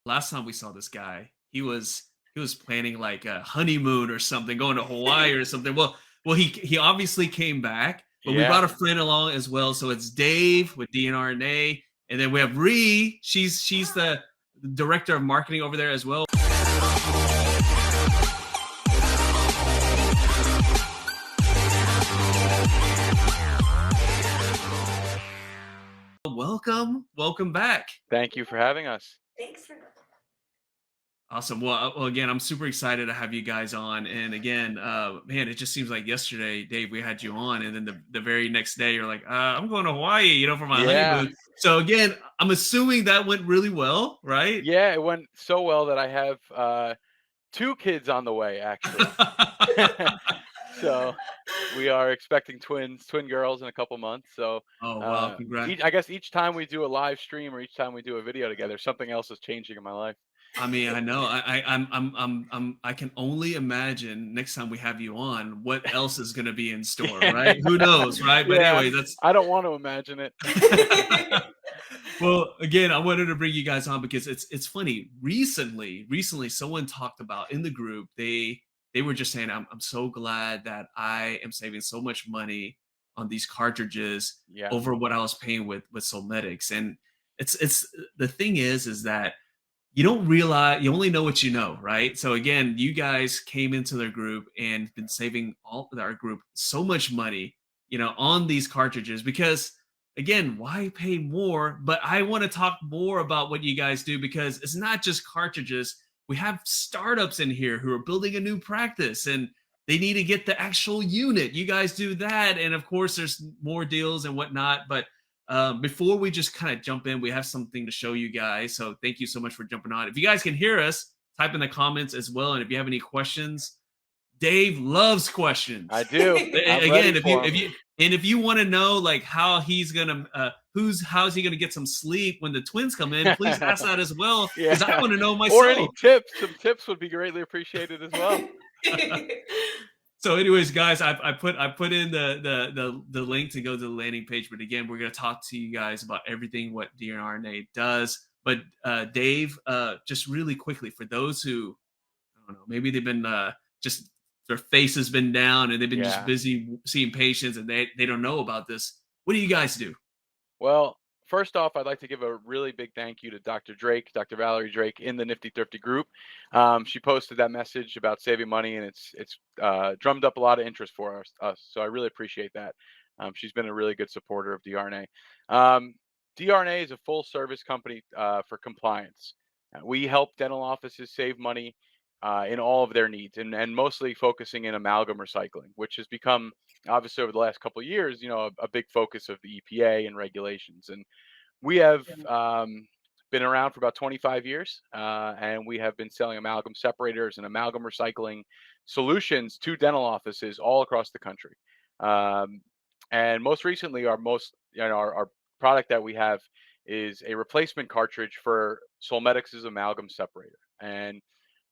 last time we saw this guy, he was planning like a honeymoon or something, going to Hawaii or something. Well, he obviously came back, but we Yeah. brought a friend along as well. So it's Dave with DRNA, and then we have Ree. She's the director of marketing over there as well. Welcome back. Thank you for having us. Thanks for Awesome. Well, again, I'm super excited to have you guys on. And again, man, it just seems like yesterday, Dave, we had you on, and then the very next day, you're like, I'm going to Hawaii, for my honeymoon. So again, I'm assuming that went really well, right? Yeah, it went so well that I have 2 kids on the way, actually. So we are expecting twin girls in a couple months. So oh wow, congrats. I guess each time we do a live stream or each time we do a video together, something else is changing in my life. I mean, I know. I can only imagine next time we have you on what else is going to be in store, right? Who knows, right? But anyway, I don't want to imagine it. Well, again, I wanted to bring you guys on because it's funny. Recently, someone talked about in the group. They were just saying, I'm so glad that I am saving so much money on these cartridges over what I was paying with Solmetics. And it's the thing is that you don't realize, you only know what you know, right? So again, you guys came into their group and been saving all of our group so much money, on these cartridges because again, why pay more? But I want to talk more about what you guys do because it's not just cartridges. We have startups in here who are building a new practice and they need to get the actual unit. You guys do that. And of course, there's more deals and whatnot. But before we just kind of jump in, we have something to show you guys. So thank you so much for jumping on. If you guys can hear us, type in the comments as well. And if you have any questions, Dave loves questions. I do. Again, if you want to know like how he's gonna how's he gonna get some sleep when the twins come in, please ask that as well. Because I want to know myself. Or any tips. Some tips would be greatly appreciated as well. So anyways, guys, I put in the link to go to the landing page. But again, we're going to talk to you guys about everything what DRNA does. But Dave, just really quickly, for those who, I don't know, maybe they've been just their face has been down and they've been just busy seeing patients and they don't know about this. What do you guys do? Well, first off, I'd like to give a really big thank you to Dr. Valerie Drake in the Nifty Thrifty group. She posted that message about saving money, and it's drummed up a lot of interest for us. So I really appreciate that. She's been a really good supporter of DRNA. DRNA is a full service company for compliance. We help dental offices save money in all of their needs, and mostly focusing in amalgam recycling, which has become, obviously over the last couple of years, a big focus of the EPA and regulations. And we have been around for about 25 years, and we have been selling amalgam separators and amalgam recycling solutions to dental offices all across the country. And most recently, our product that we have is a replacement cartridge for Solmetics' amalgam separator. And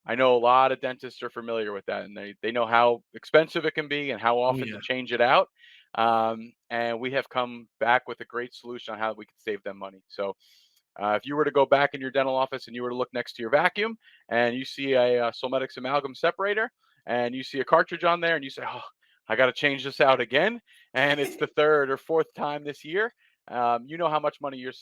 I know a lot of dentists are familiar with that, and they know how expensive it can be and how often to change it out. And we have come back with a great solution on how we can save them money. So if you were to go back in your dental office and you were to look next to your vacuum and you see a Solmetics amalgam separator and you see a cartridge on there and you say, oh, I got to change this out again, and it's the 3rd or 4th time this year, you know how much money you're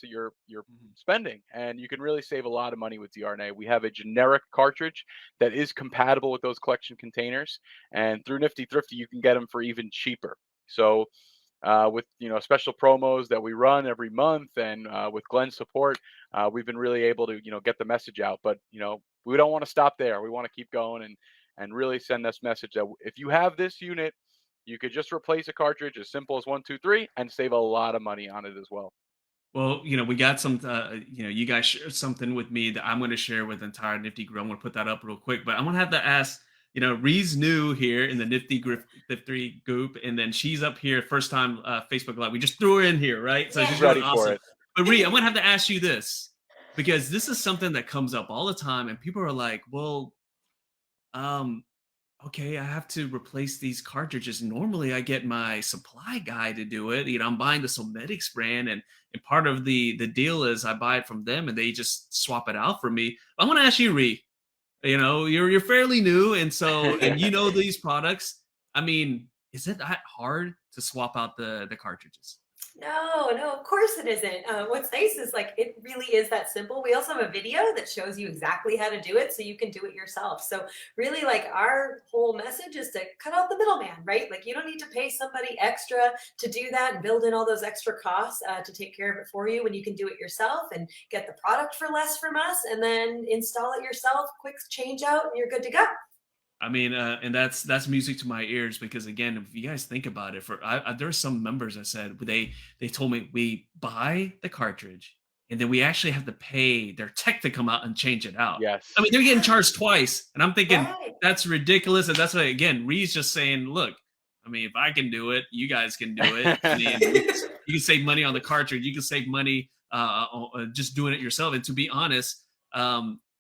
spending, and you can really save a lot of money with DRNA. We have a generic cartridge that is compatible with those collection containers, and through Nifty Thrifty you can get them for even cheaper. So with special promos that we run every month, and with Glenn's support, we've been really able to get the message out. But we don't want to stop there. We want to keep going and really send this message that if you have this unit, you could just replace a cartridge as simple as 1, 2, 3 and save a lot of money on it as well. Well, we got some, you guys shared something with me that I'm going to share with the entire Nifty group. I'm going to put that up real quick, but I'm going to have to ask, Ree's new here in the Nifty group, and then she's up here first time Facebook Live. We just threw her in here, right? So she's ready awesome for it. But Ree, I'm going to have to ask you this, because this is something that comes up all the time, and people are like, well, okay, I have to replace these cartridges. Normally, I get my supply guy to do it. I'm buying the Sometics brand, and part of the deal is I buy it from them, and they just swap it out for me. I want to ask you, Ree. You're fairly new, and these products. I mean, is it that hard to swap out the cartridges? No, no, of course it isn't. What's nice is like it really is that simple. We also have a video that shows you exactly how to do it so you can do it yourself. So, really, like our whole message is to cut out the middleman, right? Like, you don't need to pay somebody extra to do that and build in all those extra costs to take care of it for you when you can do it yourself and get the product for less from us and then install it yourself, quick change out, and you're good to go. I mean, and that's music to my ears because again, if you guys think about it, there's some members that said they told me we buy the cartridge and then we actually have to pay their tech to come out and change it out. I Yes. mean, they're getting charged twice, and I'm thinking Right. that's ridiculous. And that's why again, Reed's just saying, look, I mean, if I can do it, you guys can do it. I mean, you can save money on the cartridge. You can save money just doing it yourself. And to be honest,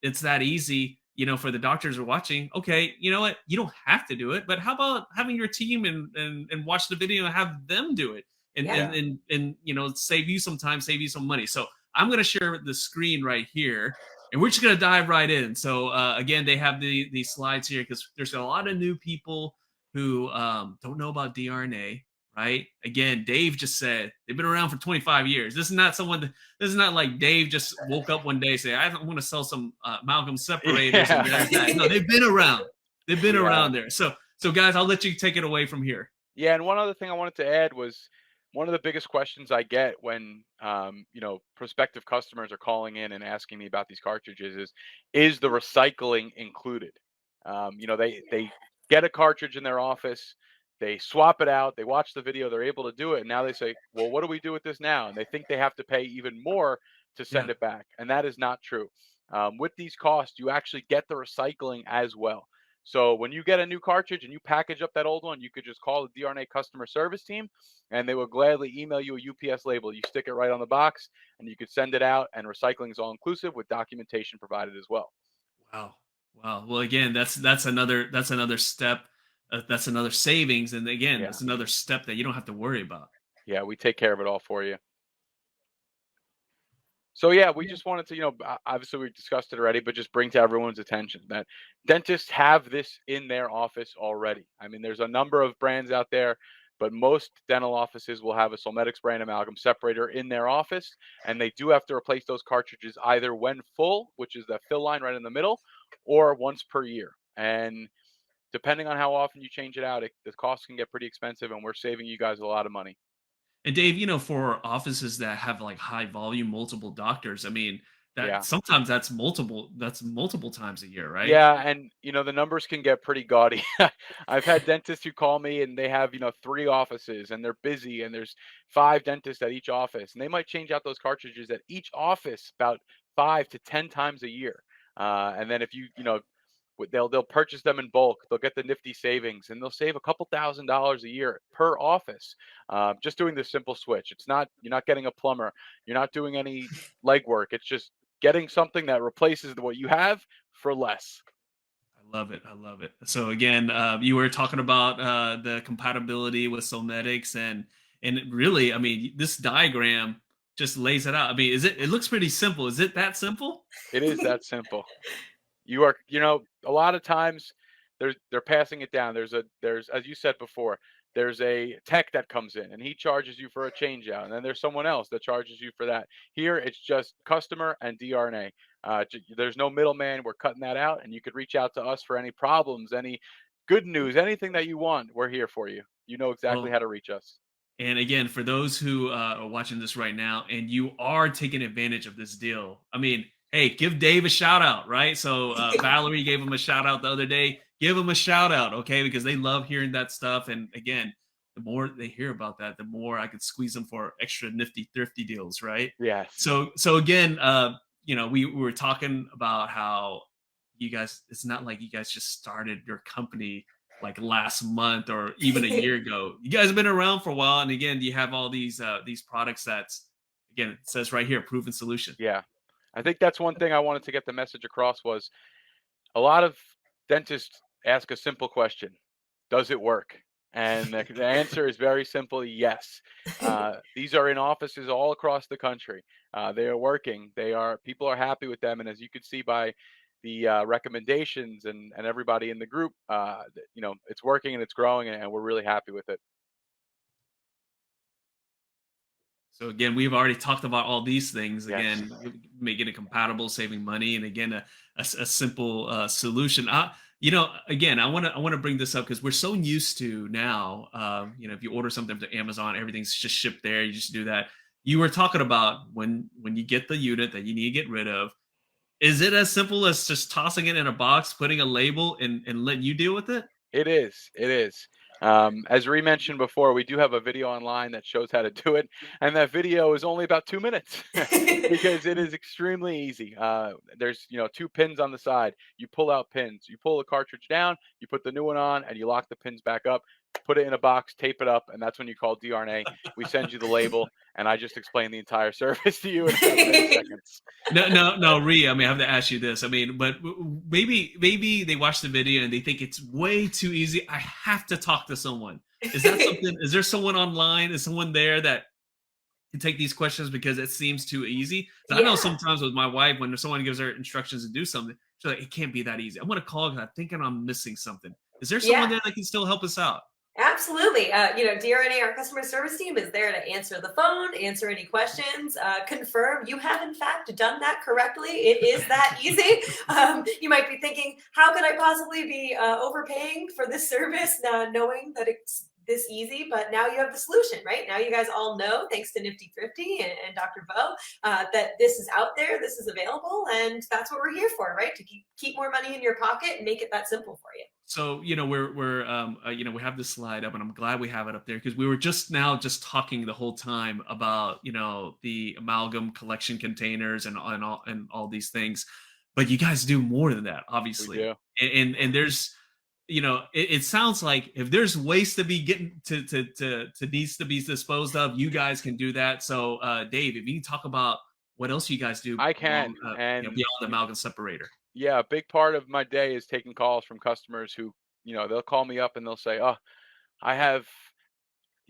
it's that easy for the doctors are watching. Okay, you know what? You don't have to do it, but how about having your team and watch the video and have them do it and Yeah. and and, and save you some time, save you some money. So I'm gonna share the screen right here. And we're just gonna dive right in. So again, they have the slides here because there's a lot of new people who don't know about DRNA, right? Again, Dave just said they've been around for 25 years. This is not this is not like Dave just woke up one day and say, I want to sell some amalgam separators and Yeah. that. No, they've been around. They've been Yeah. around there. So guys, I'll let you take it away from here. Yeah, and one other thing I wanted to add was one of the biggest questions I get when prospective customers are calling in and asking me about these cartridges is the recycling included? They get a cartridge in their office, they swap it out, they watch the video, they're able to do it, and now they say, "Well, what do we do with this now?" And they think they have to pay even more to Yeah. send it back, and that is not true. With these costs, you actually get the recycling as well. So when you get a new cartridge and you package up that old one, you could just call the DRNA customer service team and they will gladly email you a UPS label. You stick it right on the box and you could send it out, and recycling is all inclusive with documentation provided as well. Wow. Wow. Well, again, that's another step. That's another savings, and again, Yeah. that's another step that you don't have to worry about. Yeah, we take care of it all for you. So yeah, we Yeah. just wanted to, obviously we discussed it already, but just bring to everyone's attention that dentists have this in their office already. I mean, there's a number of brands out there, but most dental offices will have a Solmetics brand amalgam separator in their office, and they do have to replace those cartridges either when full, which is that fill line right in the middle, or once per year. And depending on how often you change it out, the cost can get pretty expensive, and we're saving you guys a lot of money. And Dave, for offices that have like high volume, multiple doctors, I mean, that Yeah. sometimes that's multiple times a year, right? Yeah, and the numbers can get pretty gaudy. I've had dentists who call me and they have, 3 offices and they're busy and there's 5 dentists at each office and they might change out those cartridges at each office about 5 to 10 times a year. And then if they'll purchase them in bulk, they'll get the nifty savings and they'll save a couple $1,000s a year per office. Just doing this simple switch. You're not getting a plumber, you're not doing any legwork. It's just getting something that replaces what you have for less. I love it. I love it. So again, you were talking about the compatibility with Sometics, and really, I mean, this diagram just lays it out. I mean, it looks pretty simple. Is it that simple? It is that simple. A lot of times they're passing it down. There's as you said before, there's a tech that comes in and he charges you for a change out, and then there's someone else that charges you for that. Here it's just customer and DRNA. There's no middleman. We're cutting that out, and you could reach out to us for any problems, any good news, anything that you want. We're here for you. You know exactly Well, how to reach us. and again, for those who are watching this right now and you are taking advantage of this deal, I mean, hey, give Dave a shout out, right? So Valerie gave him a shout out the other day. Give him a shout out, okay? Because they love hearing that stuff. And again, the more they hear about that, the more I could squeeze them for extra nifty thrifty deals, right? Yes. So again, we were talking about how you guys, it's not like you guys just started your company like last month or even a year ago. You guys have been around for a while, and again, you have all these products that's again it says right here, proven solution. Yeah. I think that's one thing I wanted to get the message across was a lot of dentists ask a simple question: does it work? And the answer is very simple: yes. These are in offices all across the country. They are working. People are happy with them, and as you can see by the recommendations and everybody in the group, it's working and it's growing, and we're really happy with it. So again, we've already talked about all these things. Yes. Again, making it compatible, saving money, and again, a simple solution. Again, I want to bring this up because we're so used to now. If you order something to Amazon, everything's just shipped there. You just do that. You were talking about when you get the unit that you need to get rid of. Is it as simple as just tossing it in a box, putting a label, and letting you deal with it? It is. It is. As Rhi mentioned before, we do have a video online that shows how to do it, and that video is only about 2 minutes because it is extremely easy. There's 2 pins on the side. You pull out pins. You pull the cartridge down. You put the new one on, and you lock the pins back up. Put it in a box, tape it up, and that's when you call DRNA. We send you the label, and I just explain the entire service to you in 10 seconds. No, Rhi. I have to ask you this. But maybe they watch the video and they think it's way too easy. I have to talk to someone. Is that something? Is there someone online? Is someone there that can take these questions because it seems too easy? I know sometimes with my wife, when someone gives her instructions to do something, she's like, "It can't be that easy. I'm going to call because I'm thinking I'm missing something." Is there someone there that can still help us out? Absolutely. DRNA, our customer service team, is there to answer the phone, answer any questions, confirm you have in fact done that correctly. It is that easy. You might be thinking, how could I possibly be overpaying for this service, knowing that it's this easy? But now you have the solution, right? Now you guys all know, thanks to Nifty Thrifty and Dr. Bo, that this is out there, this is available, and that's what we're here for, right? To keep more money in your pocket and make it that simple for you. So we have this slide up, and I'm glad we have it up there because we were just talking the whole time about the Amalgam collection containers and all these things, but you guys do more than that, obviously. We do. And there's it sounds like if there's waste to be getting to needs to be disposed of, you guys can do that. So Dave, if you can talk about what else you guys do, I can, beyond the Amalgam separator. Yeah, a big part of my day is taking calls from customers who, they'll call me up and they'll say, "Oh, I have,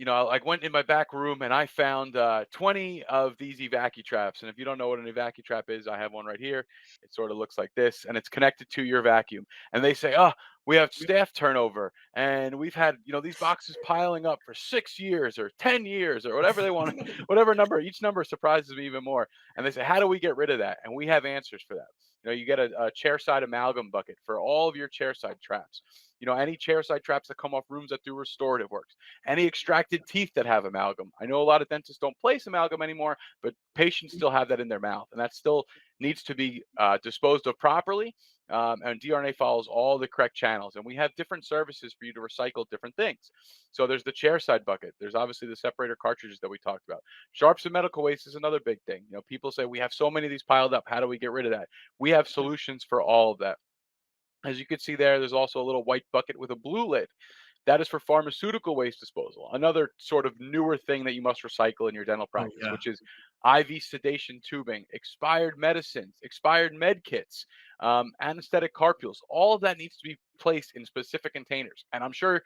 I went in my back room and I found 20 of these evacutraps. And if you don't know what an evacutrap is, I have one right here. It sort of looks like this, and it's connected to your vacuum." And they say, "Oh, we have staff turnover, and we've had, these boxes piling up for 6 years or 10 years or whatever they want, whatever number. Each number surprises me even more." And they say, "How do we get rid of that?" And we have answers for that. You get a chair-side amalgam bucket for all of your chair-side traps. Any chair-side traps that come off rooms that do restorative works. Any extracted teeth that have amalgam. I know a lot of dentists don't place amalgam anymore, but patients still have that in their mouth, and that still needs to be disposed of properly. And DRNA follows all the correct channels, and we have different services for you to recycle different things. So there's the chair side bucket. There's obviously the separator cartridges that we talked about. Sharps and medical waste is another big thing. People say, we have so many of these piled up. How do we get rid of that? We have solutions for all of that. As you can see there's also a little white bucket with a blue lid. That is for pharmaceutical waste disposal. Another sort of newer thing that you must recycle in your dental practice, which is IV sedation tubing, expired medicines, expired med kits, anesthetic carpules. All of that needs to be placed in specific containers. And I'm sure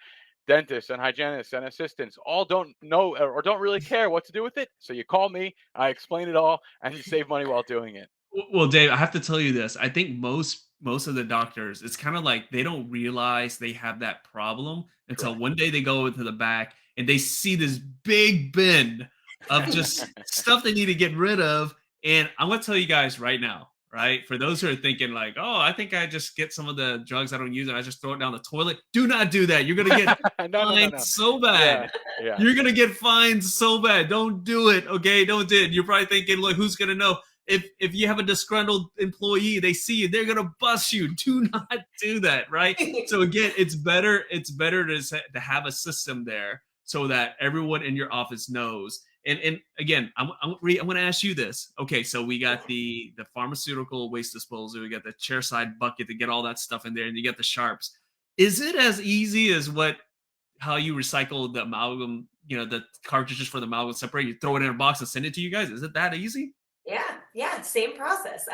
dentists and hygienists and assistants all don't know or don't really care what to do with it. So you call me, I explain it all, and you save money while doing it. Well, Dave, I have to tell you this. I think most of the doctors, it's kind of like they don't realize they have that problem until one day they go into the back and they see this big bin of just stuff they need to get rid of. And I'm going to tell you guys right now, right? For those who are thinking like, "Oh, I think I just get some of the drugs I don't use and I just throw it down the toilet." Do not do that. You're going to get fined so bad. Yeah. You're going to get fined so bad. Don't do it. Okay. Don't do it. You're probably thinking, look, who's going to know? If you have a disgruntled employee, they see you, they're gonna bust you. Do not do that, right? So again, it's better to have a system there so that everyone in your office knows. And again, I'm gonna ask you this. Okay, so we got the pharmaceutical waste disposal, we got the chair side bucket to get all that stuff in there, and you got the sharps. Is it as easy as how you recycle the amalgam? The cartridges for the amalgam separator, you throw it in a box and send it to you guys. Is it that easy? Yeah, same process.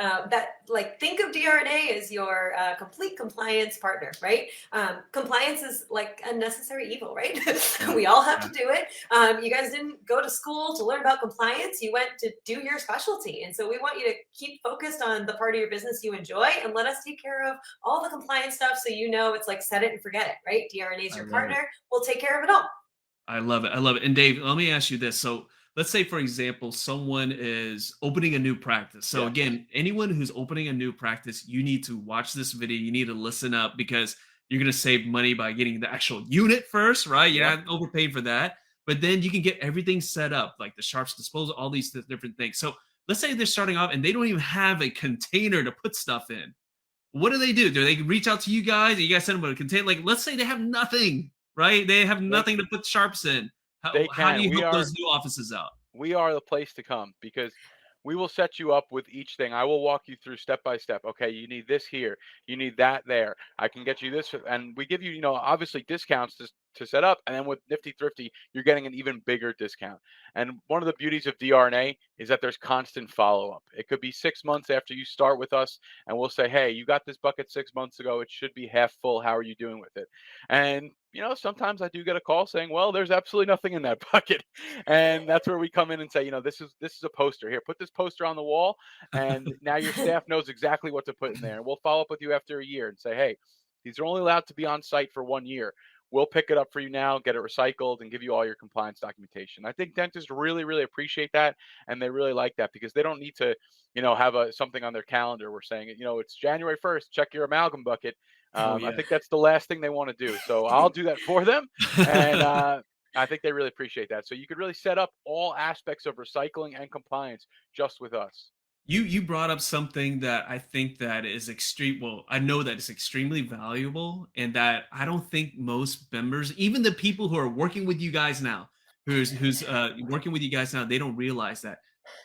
Think of DRNA as your complete compliance partner, right? Compliance is like a necessary evil, right? We all have to do it. You guys didn't go to school to learn about compliance. You went to do your specialty. And so we want you to keep focused on the part of your business you enjoy and let us take care of all the compliance stuff. So, it's like set it and forget it, right? DRNA is your partner. We'll take care of it all. I love it. I love it. And Dave, let me ask you this. So let's say, for example, someone is opening a new practice. So again, anyone who's opening a new practice, you need to watch this video. You need to listen up because you're going to save money by getting the actual unit first, right? You're not overpaying for that. But then you can get everything set up, like the sharps disposal, all these different things. So let's say they're starting off and they don't even have a container to put stuff in. What do? Do they reach out to you guys? You guys send them a container? Like, let's say they have nothing. Right? They have nothing to put sharps in. How do you help those new offices out? We are the place to come because we will set you up with each thing. I will walk you through step by step. Okay, you need this here. You need that there. I can get you this. And we give you, obviously discounts to set up. And then with Nifty Thrifty, you're getting an even bigger discount. And one of the beauties of DRNA is that there's constant follow-up. It could be 6 months after you start with us, and we'll say, hey, you got this bucket 6 months ago. It should be half full. How are you doing with it? And sometimes I do get a call saying, well, there's absolutely nothing in that bucket. And that's where we come in and say, this is a poster here. Put this poster on the wall. And now your staff knows exactly what to put in there. And we'll follow up with you after a year and say, hey, these are only allowed to be on site for 1 year. We'll pick it up for you now, get it recycled, and give you all your compliance documentation. I think dentists really, really appreciate that. And they really like that because they don't need to, have something on their calendar. We're saying, it's January 1st, check your amalgam bucket. I think that's the last thing they want to do. So I'll do that for them. And I think they really appreciate that. So you could really set up all aspects of recycling and compliance just with us. You brought up something that I think that is extreme. Well, I know that it's extremely valuable and that I don't think most members, even the people who are working with you guys now, who's working with you guys now, they don't realize that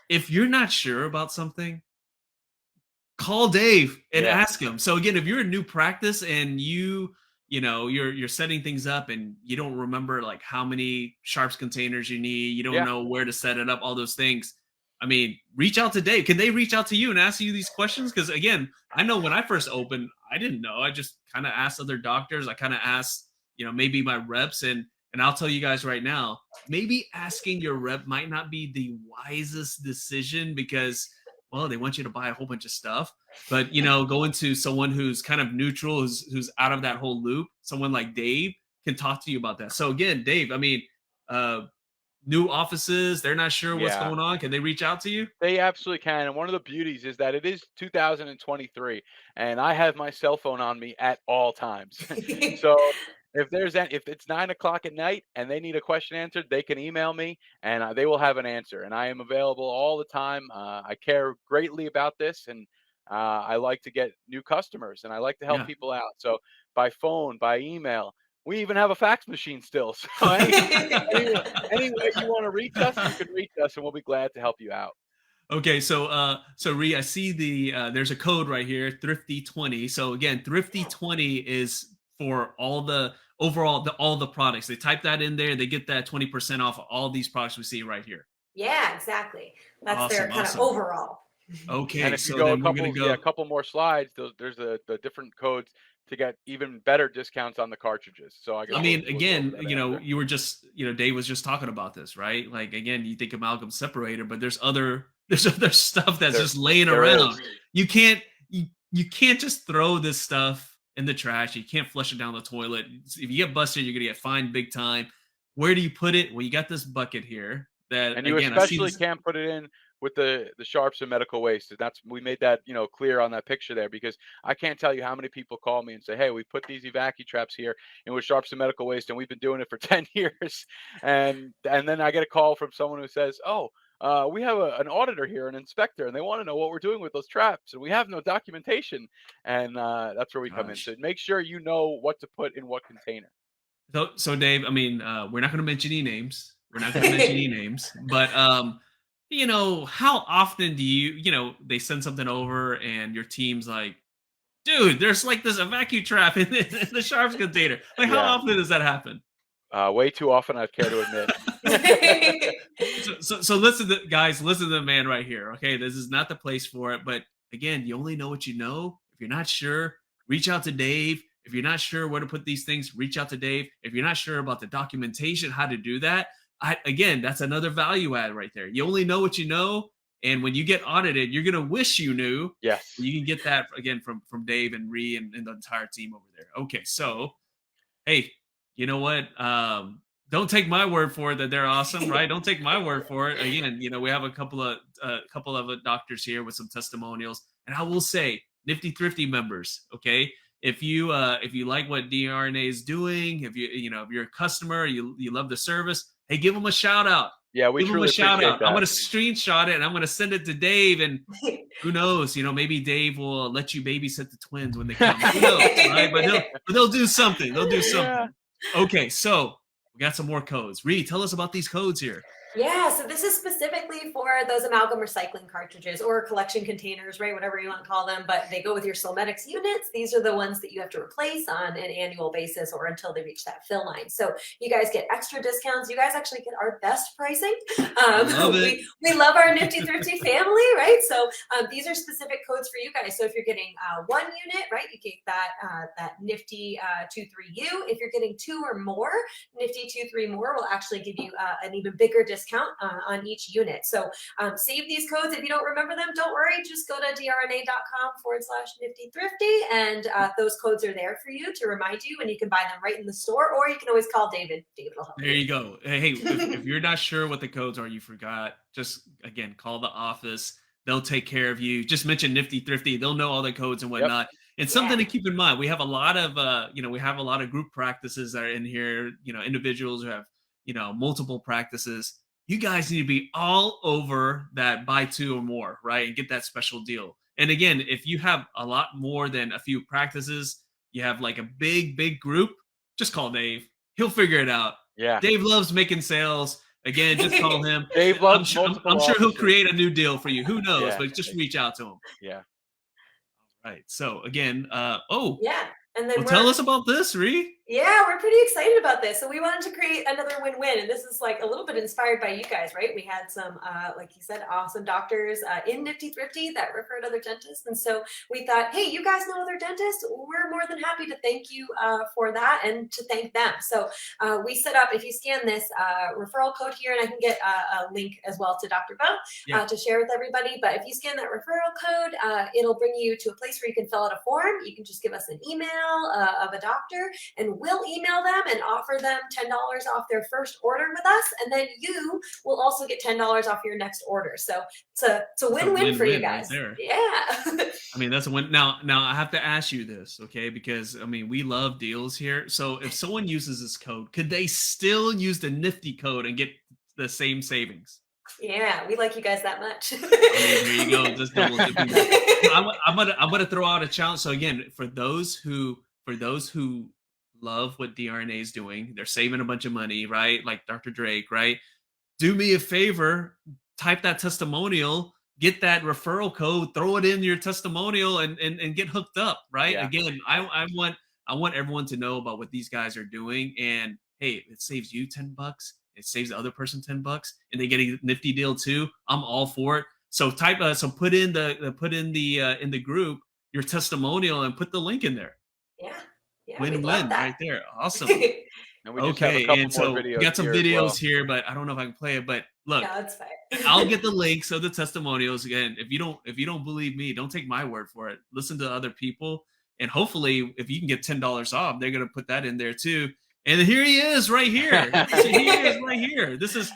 if you're not sure about something, call Dave and ask him. So again, if you're a new practice and you're setting things up and you don't remember like how many sharps containers you need, you don't know where to set it up, all those things. I mean, reach out to Dave. Can they reach out to you and ask you these questions? Because again, I know when I first opened, I didn't know. I just kind of asked other doctors. I kind of asked, maybe my reps, and I'll tell you guys right now, maybe asking your rep might not be the wisest decision because, well, they want you to buy a whole bunch of stuff. But going to someone who's kind of neutral, who's out of that whole loop, someone like Dave can talk to you about that. So again, Dave, I mean, new offices, they're not sure what's going on. Can they reach out to you? They absolutely can. And one of the beauties is that it is 2023 and I have my cell phone on me at all times. So if it's 9 o'clock at night and they need a question answered, they can email me and they will have an answer. And I am available all the time. I care greatly about this, and I like to get new customers and I like to help people out. So by phone, by email. We even have a fax machine still. So any way you want to reach us, you can reach us, and we'll be glad to help you out. Okay, so Rhea, I see there's a code right here, Thrifty20. So again, Thrifty20 is for all the products. They type that in there, they get that 20% off of all these products we see right here. Yeah, exactly. That's their kind of overall. Okay, and if you go a couple more slides, there's the different codes to get even better discounts on the cartridges. So I mean, again, you were just, Dave was just talking about this, right? Like, again, you think amalgam separator, but there's other stuff that's just laying around. You can't just throw this stuff in the trash. You can't flush it down the toilet. If you get busted, you're going to get fined big time. Where do you put it? Well, you got this bucket here and you especially can't put it in with the sharps and medical waste. We made that clear on that picture there, because I can't tell you how many people call me and say, hey, we put these evacuum traps here and with sharps and medical waste, and we've been doing it for 10 years. And then I get a call from someone who says, we have an auditor here, an inspector, and they want to know what we're doing with those traps, and we have no documentation. And that's where we come in. So make sure you know what to put in what container. So Dave, I mean, we're not going to mention any names. But how often do they send something over and your team's like, dude, there's like this evacuum trap in the sharps container. Like, how often does that happen? Way too often, I care to admit. So listen to guys, listen to the man right here. Okay, this is not the place for it. But again, you only know what you know. If you're not sure, reach out to Dave. If you're not sure where to put these things, reach out to Dave. If you're not sure about the documentation, how to do that, again, that's another value add right there. You only know what you know, and when you get audited, you're gonna wish you knew. Yes. You can get that again from Dave and Ree and the entire team over there. Okay, so hey, you know what? Don't take my word for it that they're awesome, right? Don't take my word for it. Again, we have a couple of doctors here with some testimonials, and I will say, Nifty Thrifty members, okay. If you like what DRNA is doing, if you're a customer, you love the service, hey, give them a shout out. Yeah, we give them truly a shout out. that. I'm gonna screenshot it and I'm gonna send it to Dave, and who knows? Maybe Dave will let you babysit the twins when they come. Who knows, right? But they'll do something. They'll do something. Yeah. Okay, so we got some more codes. Ree, tell us about these codes here. Yeah, so this is specifically for those amalgam recycling cartridges or collection containers, right? Whatever you want to call them, but they go with your Solmetics units. These are the ones that you have to replace on an annual basis or until they reach that fill line. So you guys get extra discounts. You guys actually get our best pricing. We love our Nifty Thrifty family, right? So these are specific codes for you guys. So if you're getting one unit, right, you get that Nifty 23U. If you're getting 2 or more, Nifty 23 more will actually give you an even bigger discount on each unit. So save these codes. If you don't remember them, don't worry. Just go to drna.com/Nifty Thrifty, and those codes are there for you to remind you, and you can buy them right in the store, or you can always call David. David will help you. There you go. Hey, if you're not sure what the codes are, you forgot, just again, call the office. They'll take care of you. Just mention Nifty Thrifty. They'll know all the codes and whatnot. Yep. And something to keep in mind, we have a lot of group practices that are in here, individuals who have, multiple practices. You guys need to be all over that buy 2 or more, right? And get that special deal. And again, if you have a lot more than a few practices, you have like a big group, just call Dave. He'll figure it out. Yeah. Dave loves making sales. Again, just call him. Dave loves I'm sure he'll create a new deal for you. Who knows? But just reach out to him. Yeah. All right. So again, yeah. And then tell us about this, Ree. Yeah, we're pretty excited about this. So we wanted to create another win-win, and this is like a little bit inspired by you guys, right? We had some, like you said, awesome doctors in Nifty Thrifty that referred other dentists, and so we thought, hey, you guys know other dentists? We're more than happy to thank you for that and to thank them. So we set up, if you scan this referral code here, and I can get a link as well to Dr. Bo to share with everybody, but if you scan that referral code, it'll bring you to a place where you can fill out a form. You can just give us an email of a doctor, and we'll email them and offer them $10 off their first order with us, and then you will also get $10 off your next order. So it's a win-win for you guys. Right there. Yeah. I mean, that's a win. Now I have to ask you this, okay? Because I mean, we love deals here. So if someone uses this code, could they still use the Nifty code and get the same savings? Yeah, we like you guys that much. There you go. Just double dipping. I'm gonna throw out a challenge. So again, for those who love what DRNA is doing, they're saving a bunch of money, right? Like Dr. Drake, right? Do me a favor, type that testimonial, get that referral code, throw it in your testimonial, and get hooked up, right? Yeah. Again, I want everyone to know about what these guys are doing, and hey, it saves you $10, it saves the other person $10, and they get a nifty deal too. I'm all for it. So put in the group your testimonial and put the link in there. Yeah. Yeah, win-win right there. Awesome. And we just have a couple more videos. We got some videos here, but I don't know if I can play it. But look, no, it's fine. I'll get the links of the testimonials. Again, if you don't believe me, don't take my word for it. Listen to other people, and hopefully, if you can get $10 off, they're gonna put that in there too. And here he is, right here. This is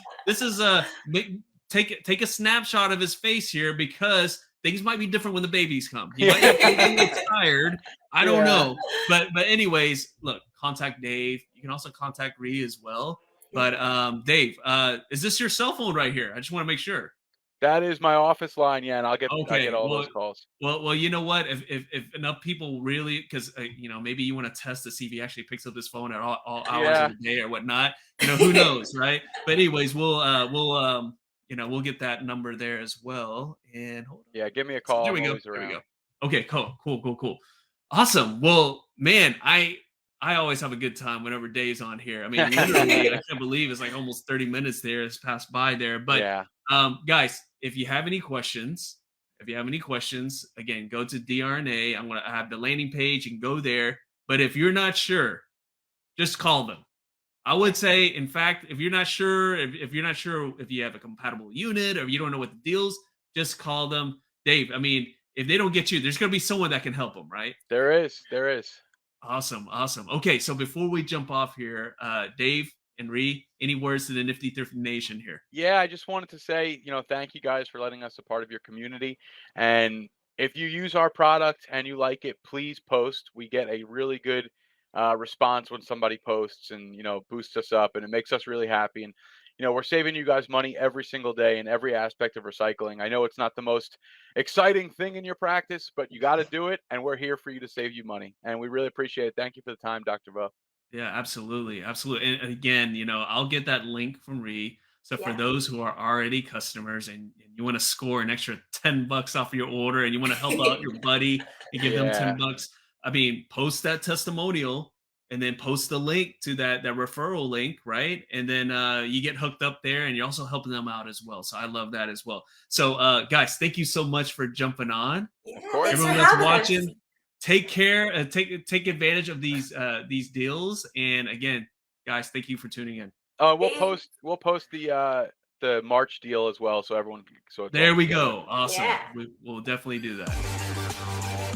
take a snapshot of his face here, because things might be different when the babies come. He might get tired. I don't know. But anyways, look, contact Dave. You can also contact Ree as well. But Dave, is this your cell phone right here? I just want to make sure. That is my office line, and I'll get all those calls. Well, you know what? If enough people really, because maybe you want to test to see if he actually picks up his phone at all hours of the day or whatnot. Who knows, right? But anyways, we'll get that number there as well. And hold on. Yeah, give me a call. There we go. Okay, cool. Awesome. Well, man, I always have a good time whenever Dave's on here. I mean, literally, I can't believe it's like almost 30 minutes there has passed by there. But Yeah. guys, if you have any questions, again, go to DRNA. I'm gonna have the landing page. You can go there. But if you're not sure, just call them. I would say, in fact, if you're not sure, if you're not sure if you have a compatible unit or you don't know what the deals, just call them. Dave, I mean, if they don't get you, there's gonna be someone that can help them, right? There is. Awesome. Okay, so before we jump off here, Dave and Ree, any words to the Nifty Thrifty Nation here? Yeah, I just wanted to say, thank you guys for letting us a part of your community. And if you use our product and you like it, please post. We get a really good response when somebody posts and, boosts us up, and it makes us really happy. And, we're saving you guys money every single day in every aspect of recycling. I know it's not the most exciting thing in your practice, but you got to do it. And we're here for you to save you money. And we really appreciate it. Thank you for the time, Dr. Vo. Yeah, absolutely. And again, I'll get that link from Ree. So for Yeah. those who are already customers and you want to score an extra $10 off of your order and you want to help out your buddy and give them Yeah. $10, I mean, post that testimonial and then post the link to that referral link, right? And then you get hooked up there and you're also helping them out as well. So I love that as well. So guys, thank you so much for jumping on. Yeah, course. thanks for Everyone that's having us. watching, take care, take advantage of these deals. And again, guys, thank you for tuning in. We'll post the March deal as well, so everyone. So it's There all we together. go. Awesome. Yeah. We'll definitely do that.